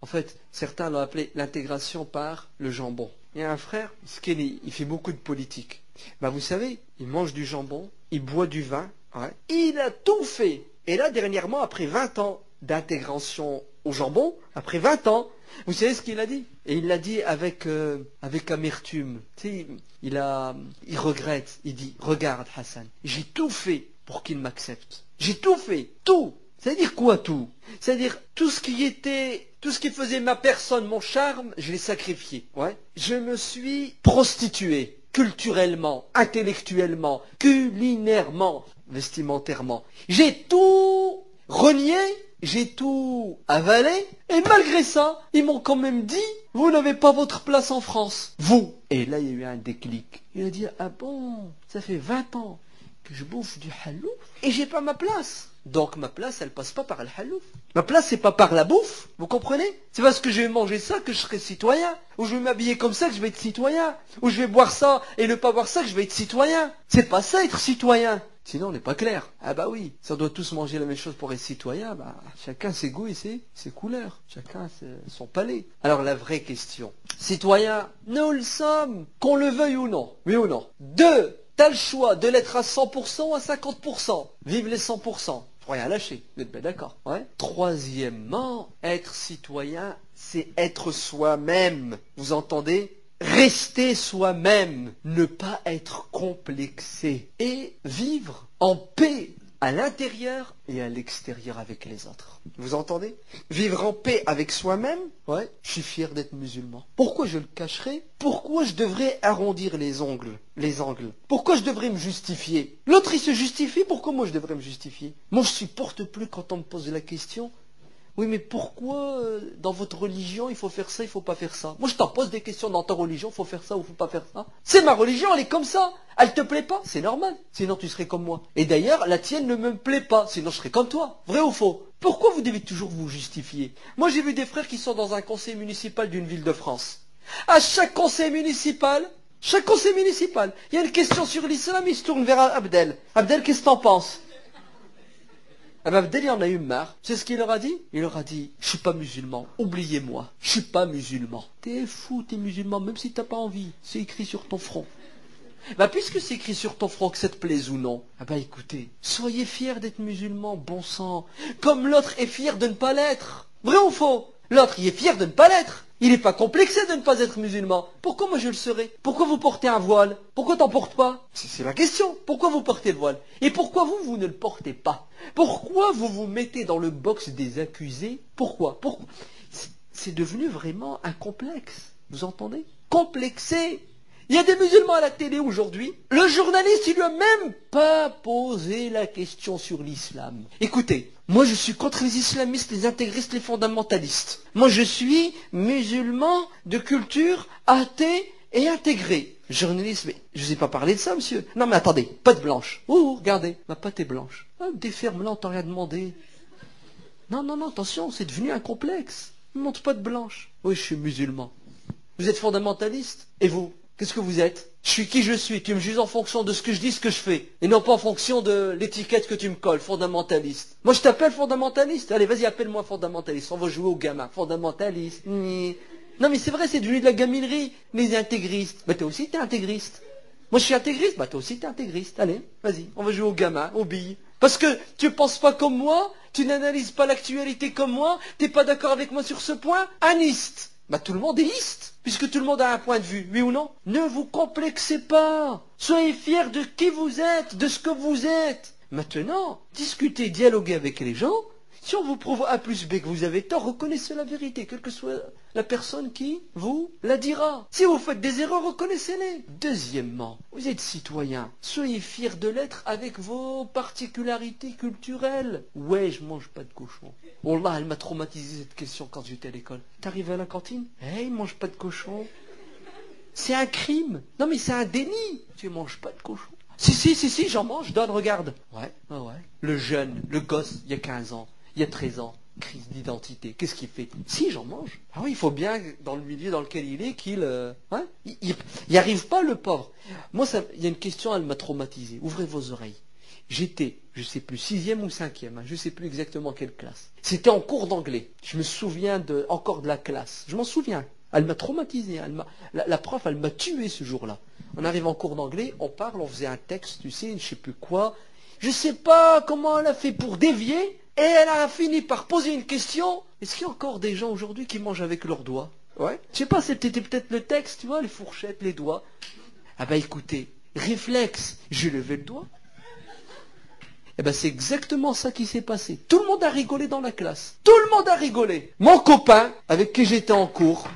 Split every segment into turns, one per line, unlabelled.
En fait, certains l'ont appelé l'intégration par le jambon. Il y a un frère, Skelly, il fait beaucoup de politique. Bah vous savez, il mange du jambon, il boit du vin, ouais. Il a tout fait. Et là, dernièrement, après 20 ans d'intégration au jambon, après 20 ans, vous savez ce qu'il a dit? Et il l'a dit avec amertume. Tu sais, il regrette. Il dit, regarde Hassan, j'ai tout fait pour qu'il m'accepte. J'ai tout fait, tout. C'est-à-dire quoi tout? C'est-à-dire tout ce qui faisait ma personne, mon charme, je l'ai sacrifié. Ouais. Je me suis prostitué culturellement, intellectuellement, culinairement, vestimentairement. J'ai tout renié, j'ai tout avalé, et malgré ça, ils m'ont quand même dit, vous n'avez pas votre place en France. Vous. Et là, il y a eu un déclic. Il a dit, ah bon, ça fait 20 ans que je bouffe du halouf et j'ai pas ma place. Donc ma place, elle passe pas par le halouf. Ma place, c'est pas par la bouffe, vous comprenez? C'est parce que je vais manger ça que je serai citoyen. Ou je vais m'habiller comme ça que je vais être citoyen. Ou je vais boire ça et ne pas boire ça que je vais être citoyen. C'est pas ça être citoyen. Sinon, on n'est pas clair. Ah bah oui, si on doit tous manger la même chose pour être citoyen, bah chacun ses goûts et ses couleurs. Chacun son palais. Alors la vraie question. Citoyen, nous le sommes, qu'on le veuille ou non. Oui ou non? Deux, t'as le choix de l'être à 100% ou à 50%. Vive les 100%. Faut rien lâcher, vous êtes bien d'accord, ouais. Troisièmement, être citoyen, c'est être soi-même. Vous entendez? Rester soi-même, ne pas être complexé et vivre en paix à l'intérieur et à l'extérieur avec les autres. Vous entendez? Vivre en paix avec soi-même, ouais, je suis fier d'être musulman. Pourquoi je le cacherais? Pourquoi je devrais arrondir les angles? Pourquoi je devrais me justifier? L'autre il se justifie, pourquoi moi je devrais me justifier? Moi je supporte plus quand on me pose la question. Oui, mais pourquoi dans votre religion il faut faire ça, il faut pas faire ça? Moi je t'en pose des questions dans ta religion, il faut faire ça ou faut pas faire ça. C'est ma religion, elle est comme ça. Elle te plaît pas, c'est normal. Sinon tu serais comme moi. Et d'ailleurs, la tienne ne me plaît pas, sinon je serais comme toi. Vrai ou faux? Pourquoi vous devez toujours vous justifier? Moi j'ai vu des frères qui sont dans un conseil municipal d'une ville de France. À chaque conseil municipal, il y a une question sur l'islam, il se tourne vers Abdel. Abdel, qu'est-ce que t'en penses? Ah ben Abdel, il en a eu marre. C'est ce qu'il leur a dit? Il leur a dit, je suis pas musulman, oubliez-moi, je suis pas musulman. T'es fou, t'es musulman, même si t'as pas envie. C'est écrit sur ton front. Bah puisque c'est écrit sur ton front, que ça te plaise ou non, ah bah écoutez, soyez fiers d'être musulman, bon sang. Comme l'autre est fier de ne pas l'être. Vrai ou faux? L'autre, il est fier de ne pas l'être. Il n'est pas complexé de ne pas être musulman. Pourquoi moi je le serais? Pourquoi vous portez un voile? Pourquoi t'en portes pas? C'est la question. Pourquoi vous portez le voile? Et pourquoi vous ne le portez pas? Pourquoi vous vous mettez dans le box des accusés? Pourquoi? C'est devenu vraiment un complexe. Vous entendez? Complexé. Il y a des musulmans à la télé aujourd'hui. Le journaliste, il lui a même pas posé la question sur l'islam. Écoutez, moi je suis contre les islamistes, les intégristes, les fondamentalistes. Moi je suis musulman de culture athée et intégré. Journaliste, mais je vous ai pas parlé de ça, monsieur. Non mais attendez, pâte blanche. Oh, regardez, ma pâte est blanche. Ah, déferme-la, on t'a rien demandé. Non, attention, c'est devenu un complexe. Ne montre pas de blanche. Oui, je suis musulman. Vous êtes fondamentaliste? Et vous? Qu'est-ce que vous êtes? Je suis qui je suis. Tu me juges en fonction de ce que je dis, ce que je fais. Et non pas en fonction de l'étiquette que tu me colles, fondamentaliste. Moi je t'appelle fondamentaliste. Allez, vas-y, appelle-moi fondamentaliste. On va jouer au gamin. Fondamentaliste. Non mais c'est vrai, c'est devenu de la gaminerie. Les intégristes. Bah toi aussi t'es intégriste. Moi je suis intégriste. Bah toi aussi t'es intégriste. Allez, vas-y, on va jouer au gamin, aux billes. Parce que tu penses pas comme moi, tu n'analyses pas l'actualité comme moi, t'es pas d'accord avec moi sur ce point, aniste. Bah tout le monde est iste, puisque tout le monde a un point de vue, oui ou non? Ne vous complexez pas. Soyez fiers de qui vous êtes, de ce que vous êtes. Maintenant, discutez, dialoguez avec les gens. Si on vous prouve A plus B que vous avez tort, reconnaissez la vérité, quelle que soit la personne qui vous la dira. Si vous faites des erreurs, reconnaissez-les. Deuxièmement, vous êtes citoyen. Soyez fiers de l'être avec vos particularités culturelles. Ouais, je mange pas de cochon. Wallah, elle m'a traumatisé cette question quand j'étais à l'école. T'arrives à la cantine? Il mange pas de cochon. C'est un crime. Non mais c'est un déni. Tu manges pas de cochon. Si, j'en mange, donne, regarde. Ouais. Le jeune, le gosse, il y a 15 ans. Il y a 13 ans, crise d'identité. Qu'est-ce qu'il fait? Si, j'en mange. Ah oui, il faut bien, dans le milieu dans lequel il est, qu'il... il n'y arrive pas, le pauvre. Moi, il y a une question, elle m'a traumatisé. Ouvrez vos oreilles. J'étais, je sais plus, sixième ou cinquième, hein, je sais plus exactement quelle classe. C'était en cours d'anglais. Je me souviens encore de la classe. Je m'en souviens. Elle m'a traumatisé. La prof, elle m'a tué ce jour-là. On arrive en cours d'anglais, on parle, on faisait un texte, tu sais, je sais plus quoi. Je sais pas comment elle a fait pour dévier. Et elle a fini par poser une question. Est-ce qu'il y a encore des gens aujourd'hui qui mangent avec leurs doigts? Ouais. Je sais pas, c'était peut-être le texte, tu vois, les fourchettes, les doigts. Ah bah écoutez, réflexe, j'ai levé le doigt. Eh ben c'est exactement ça qui s'est passé. Tout le monde a rigolé dans la classe. Tout le monde a rigolé. Mon copain, avec qui j'étais en cours,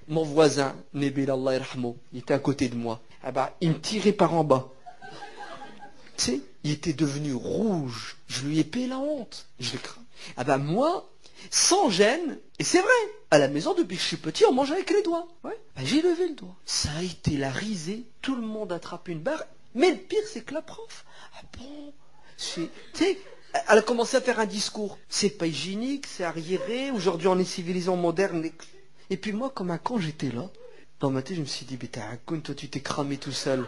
mon voisin, Nabil Allah yarhamou, il était à côté de moi. Ah ben, il me tirait par en bas. Tu sais, il était devenu rouge. Je lui ai payé la honte. Je l'ai craint. Ah ben moi, sans gêne, et c'est vrai, à la maison, depuis que je suis petit, on mange avec les doigts. Ouais. Ben, j'ai levé le doigt. Ça a été la risée. Tout le monde attrape une barre. Mais le pire, c'est que la prof, ah bon, tu sais, elle a commencé à faire un discours. C'est pas hygiénique, c'est arriéré. Aujourd'hui, on est civilisé, moderne. Et puis moi, comme un con, j'étais là. Dans ma tête, je me suis dit, mais t'es un con, toi, tu t'es cramé tout seul.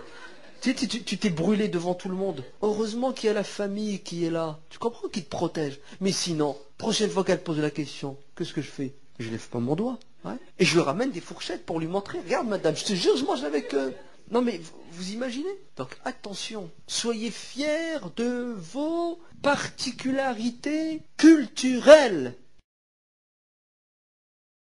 Tu t'es brûlé devant tout le monde. Heureusement qu'il y a la famille qui est là. Tu comprends, qui te protège. Mais sinon, prochaine fois qu'elle pose la question, qu'est-ce que je fais? Je lève pas mon doigt. Ouais. Et je lui ramène des fourchettes pour lui montrer. Regarde, madame, je te jure, je mange avec eux. Non mais vous imaginez? Donc attention, soyez fiers de vos particularités culturelles.